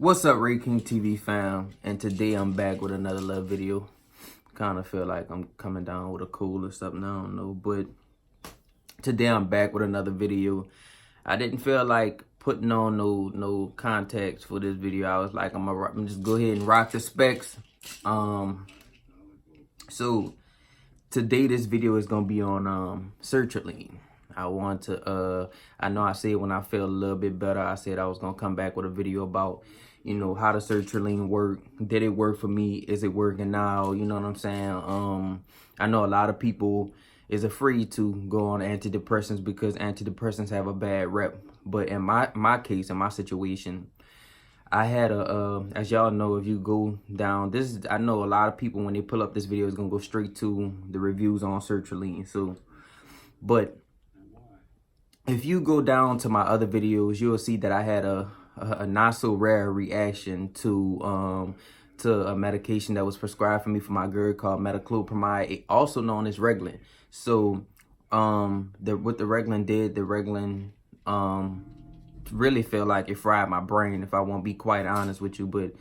What's up, Raykingtv fam? And today I'm back with another little video. Kind of feel like I'm coming down with a cold or something, I don't know. But today I'm back with another video. I didn't feel like putting on no contacts for this video. I was like, I'm just go ahead and rock the specs. So today this video is gonna be on Sertraline. I want to I know I said when I felt a little bit better, I said I was gonna come back with a video about, you know, how the Sertraline work. Did it work for me? Is it working now? You know what I'm saying? I know a lot of people is afraid to go on antidepressants because antidepressants have a bad rep. But in my case, in my situation, I had as y'all know, if you go down this, I know a lot of people when they pull up this video is gonna go straight to the reviews on Sertraline. So, but if you go down to my other videos, you'll see that I had a not so rare reaction to a medication that was prescribed for me for my GERD called metoclopramide, also known as Reglan. So what the Reglan did, the Reglan really felt like it fried my brain, if I won't be quite honest with you. But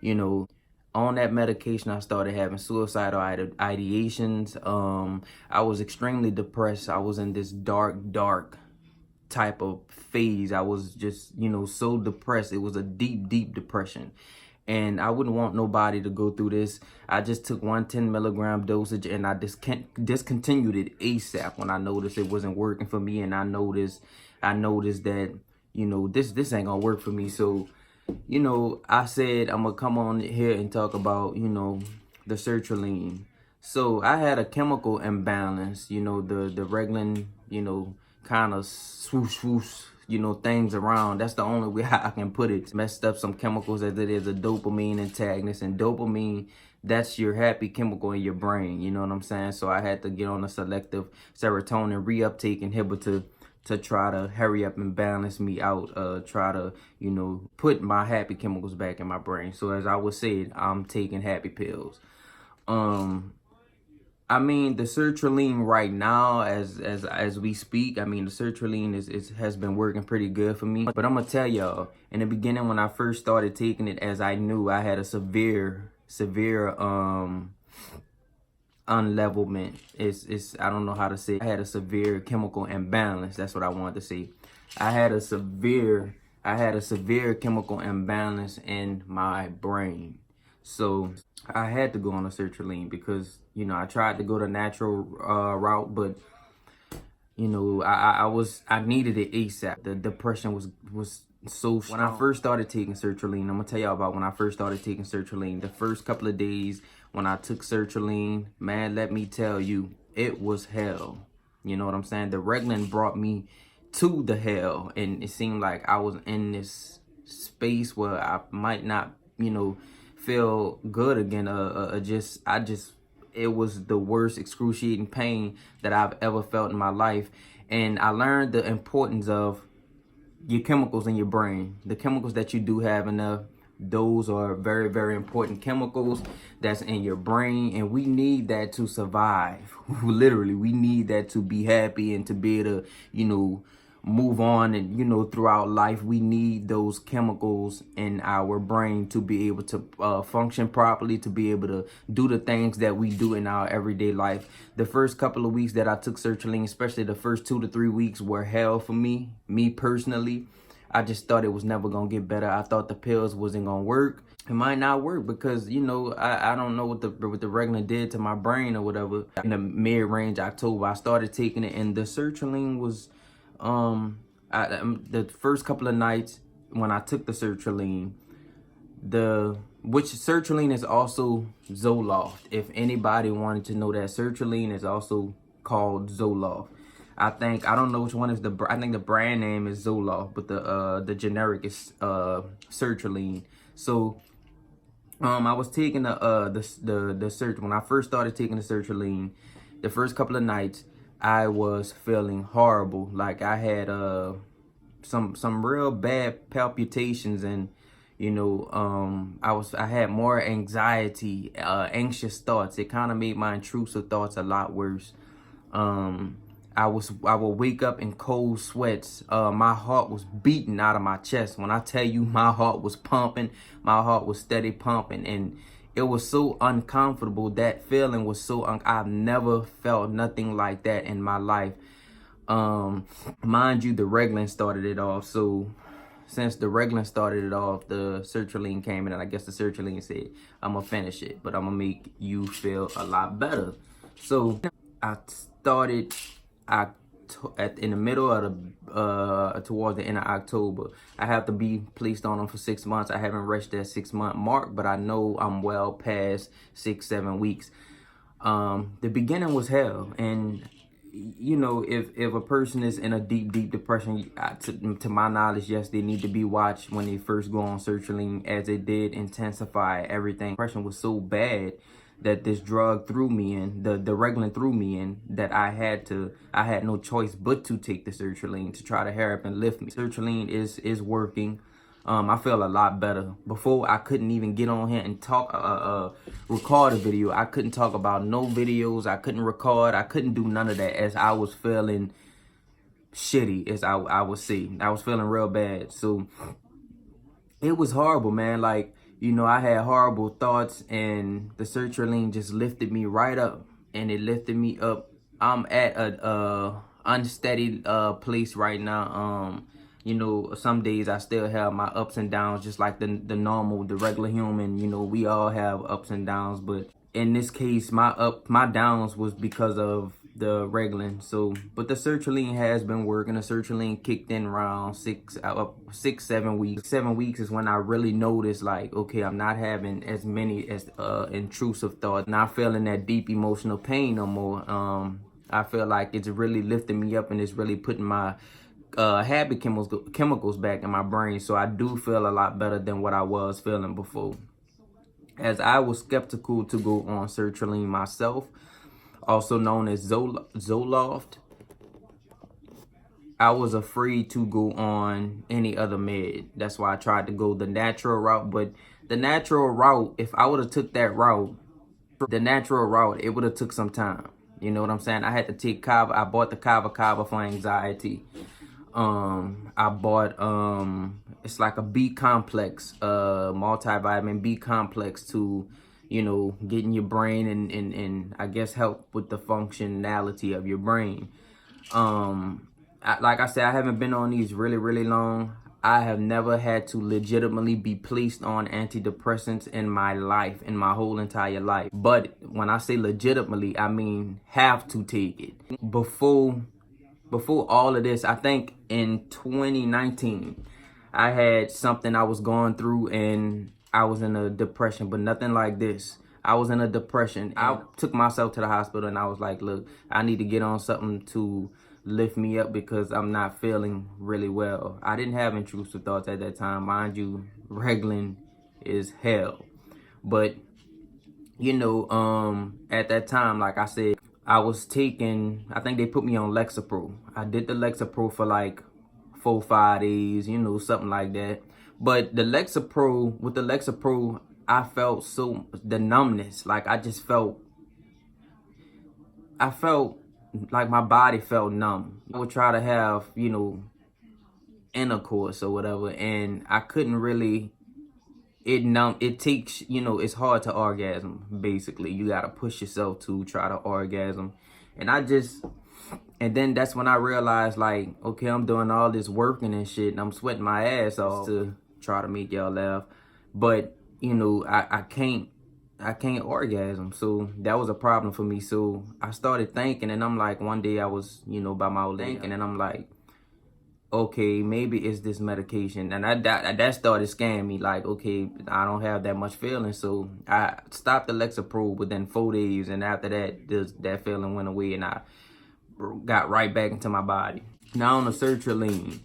you know, on that medication I started having suicidal ideations. I was extremely depressed. I was in this dark type of phase. I was just, you know, so depressed. It was a deep depression, and I wouldn't want nobody to go through this. I just took 110 milligram dosage and I discontinued it ASAP when I noticed it wasn't working for me. And I noticed that, you know, this ain't gonna work for me. So, you know, I said I'm gonna come on here and talk about, you know, the Sertraline. So I had a chemical imbalance, you know, the Reglan, you know, kind of swoosh, you know, things around. That's the only way I can put it. It's messed up some chemicals, as it is a dopamine antagonist. And dopamine, that's your happy chemical in your brain. You know what I'm saying? So I had to get on a selective serotonin reuptake inhibitor to try to hurry up and balance me out, try to, you know, put my happy chemicals back in my brain. So as I was saying, I'm taking happy pills. I mean, the Sertraline right now, as we speak, I mean, the Sertraline has been working pretty good for me. But I'm gonna tell y'all, in the beginning when I first started taking it, as I knew I had a severe unlevelment. I don't know how to say it. I had a severe chemical imbalance. That's what I wanted to say. I had a severe chemical imbalance in my brain. So I had to go on a Sertraline because, you know, I tried to go the natural route, but you know, I needed it ASAP. The depression was so strong. When I first started taking Sertraline, I'm gonna tell y'all about when I first started taking Sertraline. The first couple of days when I took Sertraline, man, let me tell you, it was hell. You know what I'm saying? The Reglan brought me to the hell, and it seemed like I was in this space where I might not, you know, feel good again. It was the worst excruciating pain that I've ever felt in my life. And I learned the importance of your chemicals in your brain. The chemicals that you do have enough, those are very important chemicals that's in your brain, and we need that to survive. Literally, we need that to be happy and to be able to, you know, move on. And, you know, throughout life, we need those chemicals in our brain to be able to function properly, to be able to do the things that we do in our everyday life. The first couple of weeks that I took Sertraline, especially the first 2 to 3 weeks, were hell for me personally. I just thought it was never gonna get better. I thought the pills wasn't gonna work. It might not work because, you know, I don't know what the Reglan did to my brain or whatever. In the mid-range October, I started taking it, and the Sertraline was the first couple of nights when I took the Sertraline, which Sertraline is also Zoloft. If anybody wanted to know, that Sertraline is also called Zoloft. I don't know which one is I think the brand name is Zoloft, but the generic is Sertraline. So I was taking when I first started taking the Sertraline, the first couple of nights I was feeling horrible. Like I had some real bad palpitations, and you know, I had more anxiety, anxious thoughts. It kind of made my intrusive thoughts a lot worse. I would wake up in cold sweats. My heart was beating out of my chest. When I tell you my heart was pumping, my heart was steady pumping, and it was so uncomfortable. That feeling was so I've never felt nothing like that in my life. Mind you, the Reglan started it off. So since the Reglan started it off, the Sertraline came in, and I guess the Sertraline said, I'm gonna finish it, but I'm gonna make you feel a lot better. So I started in the middle of the towards the end of October. I have to be placed on them for 6 months. I haven't reached that 6-month mark, but I know I'm well past 6-7 weeks. The beginning was hell, and you know, if a person is in a deep depression, to my knowledge, yes, they need to be watched when they first go on sertraline, as it did intensify everything. Depression was so bad that this drug threw me in, the Reglan threw me in, that I had no choice but to take the sertraline to try to hurry up and lift me. Sertraline is working. I feel a lot better. Before, I couldn't even get on here and talk, record a video. I couldn't talk about no videos. I couldn't record. I couldn't do none of that, as I was feeling shitty, as I would say. I was feeling real bad. So it was horrible, man. Like, you know, I had horrible thoughts, and the sertraline just lifted me right up, and it lifted me up. I'm at a unsteady place right now. You know, some days I still have my ups and downs, just like the regular human. You know, we all have ups and downs, but in this case, my downs was because of the Reglan. So, but the sertraline has been working. The sertraline kicked in around 6-7 weeks. 7 weeks is when I really noticed, like, okay, I'm not having as many as intrusive thoughts, not feeling that deep emotional pain no more. I feel like it's really lifting me up, and it's really putting my happy chemicals back in my brain. So I do feel a lot better than what I was feeling before. As I was skeptical to go on sertraline myself, also known as Zoloft, I was afraid to go on any other med. That's why I tried to go the natural route. But the natural route, if I would have took that route, it would have took some time. You know what I'm saying? I had to take Kava. I bought the Kava for anxiety. I bought it's like a B complex, multivitamin B complex, to, you know, get in your brain and I guess help with the functionality of your brain. Like I said, I haven't been on these really long. I have never had to legitimately be placed on antidepressants in my life, in my whole entire life. But when I say legitimately, I mean have to take it. Before all of this, I think in 2019, I had something I was going through, and I was in a depression, but nothing like this. I was in a depression. I took myself to the hospital, and I was like, look, I need to get on something to lift me up because I'm not feeling really well. I didn't have intrusive thoughts at that time. Mind you, Reglan is hell. But, you know, at that time, like I said, I was taking, I think they put me on Lexapro. I did the Lexapro for like 4-5 days, you know, something like that. But with the Lexapro, I felt the numbness. Like I felt like my body felt numb. I would try to have, you know, intercourse or whatever, and I couldn't really. It takes, you know, it's hard to orgasm, basically. You got to push yourself to try to orgasm. And then that's when I realized, like, okay, I'm doing all this working and shit, and I'm sweating my ass off to try to make y'all laugh. But, you know, I can't orgasm. So that was a problem for me. So I started thinking, and I'm like, one day I was, you know, by my old thinking, and I'm like, okay, maybe it's this medication. And that started scaring me. Like, okay, I don't have that much feeling. So I stopped the Lexapro within 4 days. And after that, that feeling went away, and I got right back into my body. Now on the sertraline,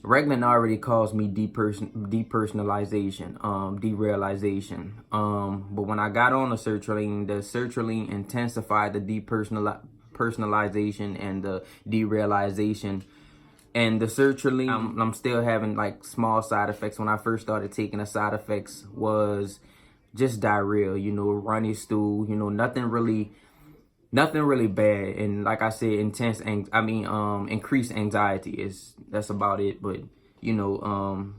Reglan already caused me depersonalization, derealization. But when I got on the sertraline intensified the depersonalization and the derealization. And the sertraline, I'm still having like small side effects. When I first started taking, the side effects was just diarrhea, you know, runny stool, you know, nothing really nothing really bad. And like I said, increased anxiety that's about it. But you know,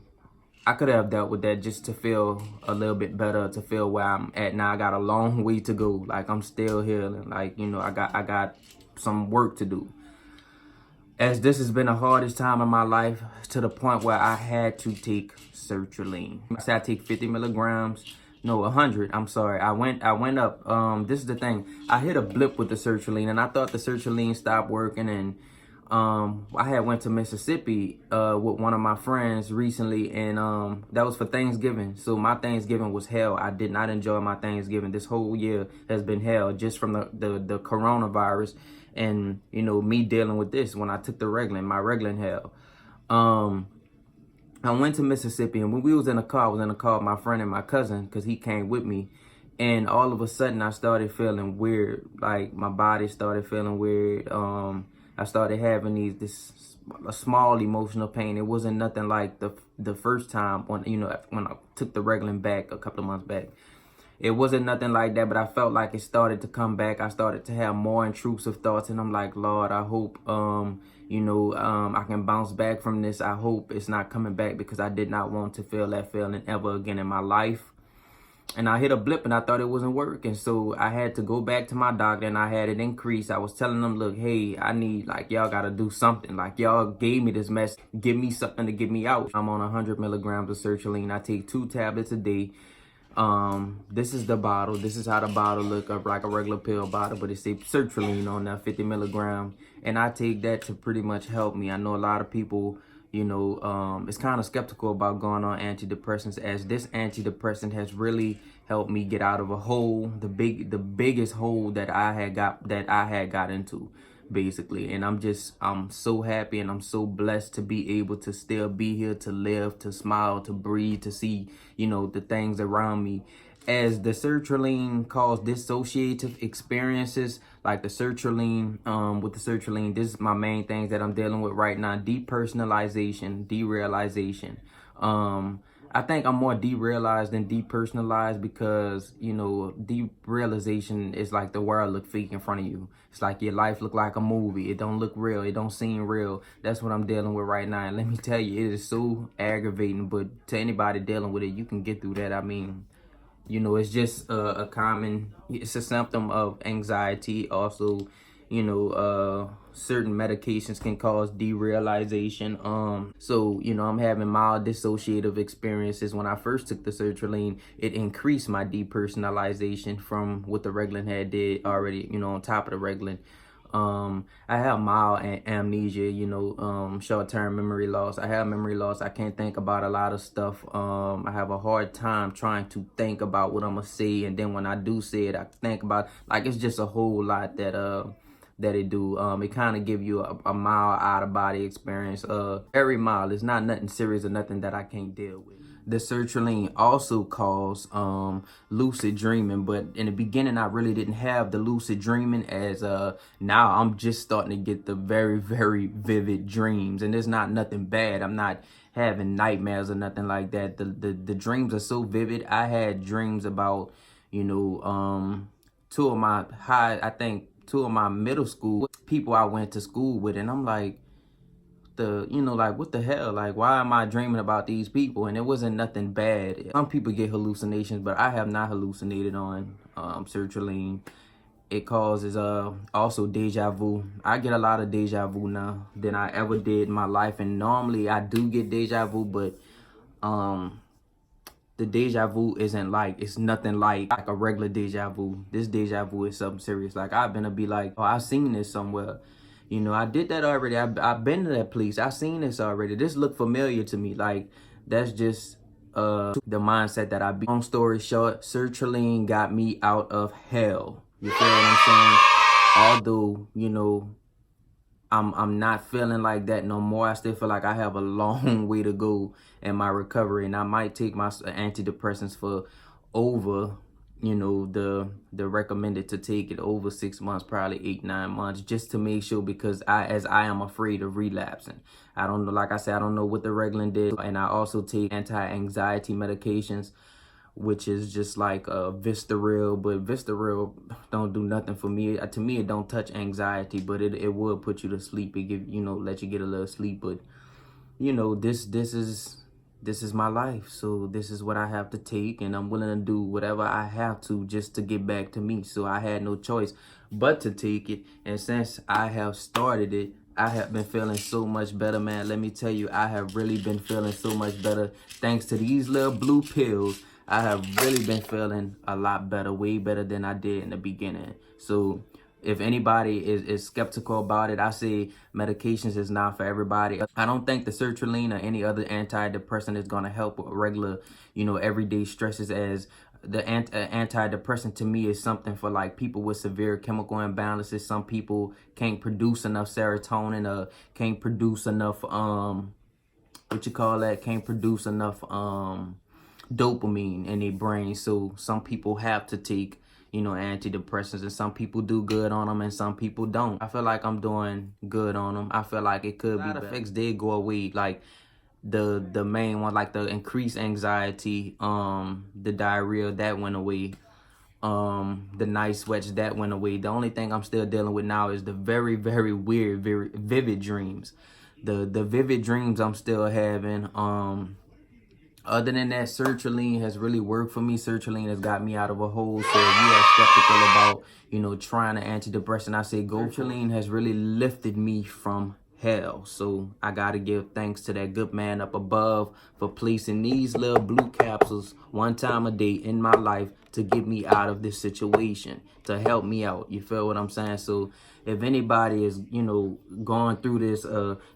I could have dealt with that just to feel a little bit better, to feel where I'm at now. I got a long way to go. Like, I'm still healing. Like, you know, I got some work to do. As this has been the hardest time in my life, to the point where I had to take sertraline. I said I take 50 milligrams. No, 100. I'm sorry. I went up. This is the thing. I hit a blip with the sertraline, and I thought the sertraline stopped working. And I had went to Mississippi with one of my friends recently, and that was for Thanksgiving. So my Thanksgiving was hell. I did not enjoy my Thanksgiving. This whole year has been hell, just from the coronavirus, and you know, me dealing with this when I took the Reglan, my Reglan hell. I went to Mississippi, and when we was in the car, I was in the car with my friend and my cousin, because he came with me. And all of a sudden, I started feeling weird. Like, my body started feeling weird. I started having a small emotional pain. It wasn't nothing like the first time when I took the Reglan back a couple of months back. It wasn't nothing like that, but I felt like it started to come back. I started to have more intrusive thoughts, and I'm like, Lord, I hope, I can bounce back from this. I hope it's not coming back, because I did not want to feel that feeling ever again in my life. And I hit a blip, and I thought it wasn't working. So I had to go back to my doctor, and I had it increased. I was telling them, look, hey, I need, like, y'all got to do something. Like, y'all gave me this mess. Give me something to get me out. I'm on 100 milligrams of sertraline. I take 2 tablets a day. This is the bottle. This is how the bottle look up, like a regular pill bottle, but it says sertraline on that, 50 milligrams. And I take that to pretty much help me. I know a lot of people, you know, is kind of skeptical about going on antidepressants, as this antidepressant has really helped me get out of a hole, the biggest hole that I had got into, basically. And I'm so happy, and I'm so blessed to be able to still be here, to live, to smile, to breathe, to see, you know, the things around me. As the sertraline caused dissociative experiences, like the sertraline, with the sertraline, this is my main things that I'm dealing with right now: depersonalization, derealization. I think I'm more derealized than depersonalized, because, you know, derealization is like the world look fake in front of you. It's like your life look like a movie. It don't look real. It don't seem real. That's what I'm dealing with right now. And let me tell you, it is so aggravating. But to anybody dealing with it, you can get through that. I mean, you know, it's just it's a symptom of anxiety. Also, you know, certain medications can cause derealization. So, you know, I'm having mild dissociative experiences. When I first took the sertraline, it increased my depersonalization from what the Reglan had did already, you know, on top of the Reglan. I have mild amnesia, you know, short-term memory loss. I have memory loss. I can't think about a lot of stuff. I have a hard time trying to think about what I'm gonna say, and then when I do say it, I think about, like, it's just a whole lot that it do. It kind of give you a mild out-of-body experience. Very mild. It's not nothing serious or nothing that I can't deal with. The sertraline also causes lucid dreaming, but in the beginning I really didn't have the lucid dreaming, as now I'm just starting to get the very, very vivid dreams. And it's not nothing bad. I'm not having nightmares or nothing like that. The dreams are so vivid. I had dreams about, you know, two of my middle school people I went to school with, and I'm like, like, what the hell? Like, why am I dreaming about these people? And it wasn't nothing bad. Some people get hallucinations, but I have not hallucinated on sertraline. It causes also deja vu. I get a lot of deja vu now than I ever did in my life, and normally I do get deja vu, but the deja vu isn't like, it's nothing like a regular deja vu. This deja vu is something serious. Like, I've been to be like, oh, I've seen this somewhere. You know, I did that already. I've been to that place. I've seen this already. This looked familiar to me. Like, that's just the mindset that I be. Long story short, sertraline got me out of hell. You feel what I'm saying? Although, you know, I'm not feeling like that no more. I still feel like I have a long way to go in my recovery, and I might take my antidepressants for over, you know, the recommended to take it over 6 months, probably 8-9 months, just to make sure, because I am afraid of relapsing. I don't know, like I said, I don't know what the Reglan did, and I also take anti-anxiety medications, which is just like Vistaril, but Vistaril don't do nothing for me. To me, it don't touch anxiety, but it will put you to sleep. It give, let you get a little sleep. But this is my life, so this is what I have to take, and I'm willing to do whatever I have to just to get back to me. So I had no choice but to take it, and since I have started it, I have been feeling so much better, man. Let me tell you, I have really been feeling so much better thanks to these little blue pills. I have really been feeling a lot better, way better than I did in the beginning. So if anybody is skeptical about it, I say medications is not for everybody. I don't think the Sertraline or any other antidepressant is going to help with regular, everyday stresses, as the antidepressant to me is something for like people with severe chemical imbalances. Some people can't produce enough serotonin, or can't produce enough, can't produce enough dopamine in their brain. So some people have to take antidepressants, and some people do good on them and some people don't. I feel like I'm doing good on them. I feel like it could be better. Side effects did go away, like the main one, like the increased anxiety, the diarrhea, that went away, the night sweats, that went away. The only thing I'm still dealing with now is the very, very weird, very vivid dreams. The vivid dreams I'm still having. Other than that, Sertraline has really worked for me. Sertraline has got me out of a hole. So if you are skeptical about, trying an antidepressant, I say go. Sertraline has really lifted me from hell. So I got to give thanks to that good man up above for placing these little blue capsules one time a day in my life to get me out of this situation, to help me out. You feel what I'm saying? So if anybody is, going through this,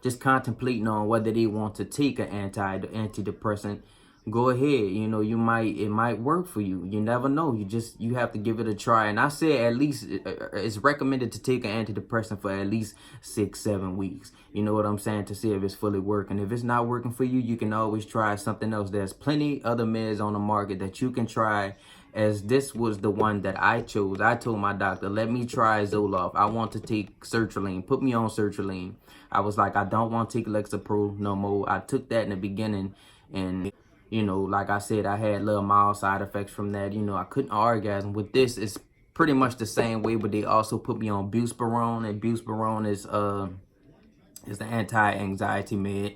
just contemplating on whether they want to take an antidepressant, go ahead. It might work for you. You never know. You have to give it a try. And I say at least it's recommended to take an antidepressant for at least 6-7 weeks. You know what I'm saying? To see if it's fully working. If it's not working for you, you can always try something else. There's plenty other meds on the market that you can try, as this was the one that I chose. I told my doctor, let me try Zoloft. I want to take Sertraline. Put me on Sertraline. I was like, I don't want to take Lexapro no more. I took that in the beginning, and like I said, I had little mild side effects from that. I couldn't orgasm. With this, it's pretty much the same way, but they also put me on buspirone, and buspirone is the anti-anxiety med.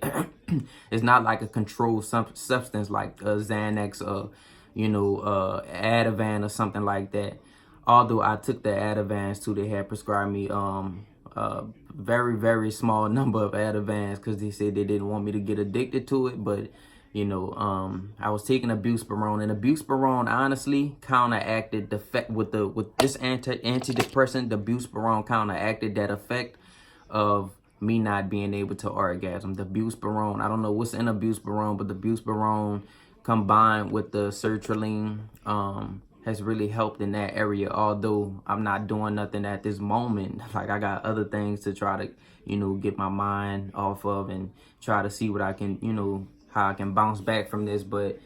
It's not like a controlled substance like Xanax or Ativan or something like that. Although I took the Ativans too, they had prescribed me a very, very small number of Ativans because they said they didn't want me to get addicted to it. But I was taking a buspirone, and the buspirone honestly counteracted the effect with this antidepressant. The buspirone counteracted that effect of me not being able to orgasm. The buspirone, I don't know what's in a buspirone, but the buspirone combined with the Sertraline has really helped in that area. Although I'm not doing nothing at this moment, like I got other things to try to get my mind off of and try to see what I can how I can bounce back from this. But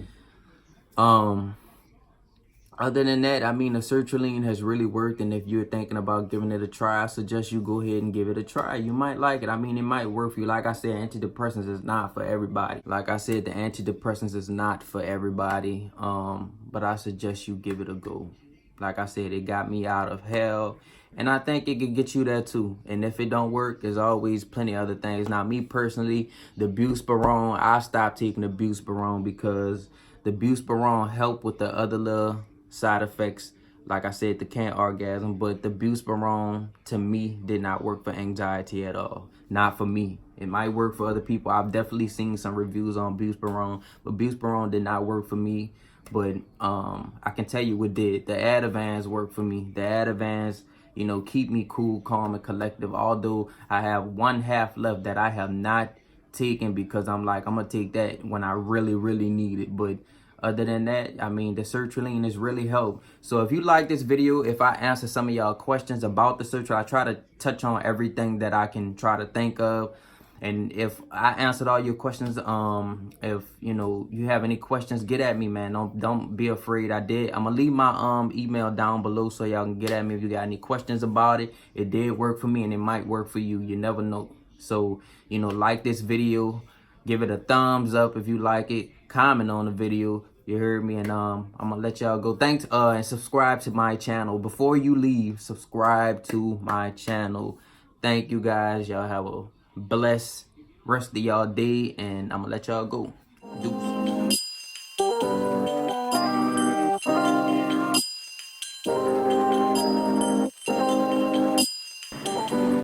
other than that, I mean, the Sertraline has really worked, and if you're thinking about giving it a try, I suggest you go ahead and give it a try. You might like it. I mean, it might work for you. Like I said, antidepressants is not for everybody. Like I said, the antidepressants is not for everybody, but I suggest you give it a go. Like I said, it got me out of hell, and I think it could get you there too. And if it don't work, there's always plenty of other things. Now, me personally, the buspirone, I stopped taking the buspirone because the buspirone helped with the other little side effects. Like I said, the can't orgasm, but the buspirone to me did not work for anxiety at all. Not for me. It might work for other people. I've definitely seen some reviews on buspirone, but buspirone did not work for me. But I can tell you what did. The Ativans work for me. The Ativans, keep me cool, calm, and collective. Although I have 1/2 left that I have not taken because I'm like, I'm gonna take that when I really, really need it. But other than that, I mean, the Sertraline has really helped. So if you like this video, if I answer some of y'all questions about the Sertraline, I try to touch on everything that I can try to think of. And if I answered all your questions, if you have any questions, get at me, man. Don't be afraid. I'm gonna leave my email down below so y'all can get at me if you got any questions about it. It did work for me, and it might work for you. You never know. So like this video, give it a thumbs up if you like it. Comment on the video. You heard me, and I'm gonna let y'all go. Thanks, and subscribe to my channel. Before you leave, subscribe to my channel. Thank you guys. Y'all have a blessed rest of y'all day, and I'm gonna let y'all go. Deuces.